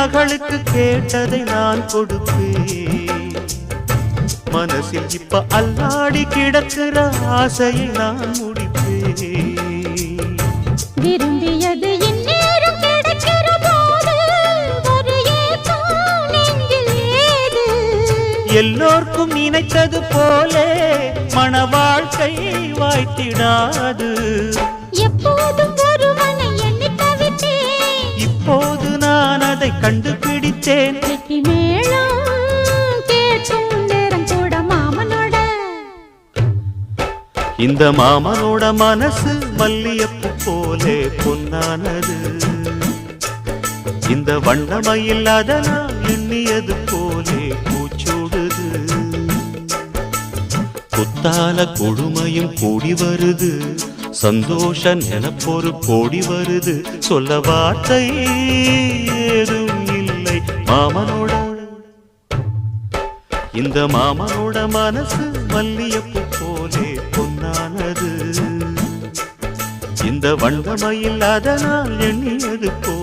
மகளுக்கு கேட்டதை நான் கொடுப்பேன். மனசில் இப்ப அல்லாடி கிடக்கிற ஆசையை நான் முடிப்பேன். விரும்பியது இந்நேரம் கிடைக்கிற போது ஒரு ஏக்கம் நெஞ்சில் ஏது? எல்லோர்க்கும் நினைத்தது போலே மன வாழ்க்கை வாய்த்திடாது. எப்போதும் ஒருவனை எண்ணி தவித்தேன், இப்போது நான் அதை கண்டுபிடித்தேன். வெற்றி மேளம் கேட்கும் நேரம் கூட மாமனோட. இந்த மாமனோட மனசு மல்லியப்பு போலே பொன்னானது. இந்த வண்ணமயில் அதனால் எண்ணியது போலே பூச்சூடுது. குத்தால கொடுமையும் கூடி வருது, சந்தோஷ நினப்பொரு கோடி வருது. சொல்ல வார்த்தை ஏதும் இல்லை மாமனோட. இந்த மாமனோட மனசு மல்லியப்பு போலே பொன்னானது. இந்த வண்ணமயில் அதனால் எண்ணியது போ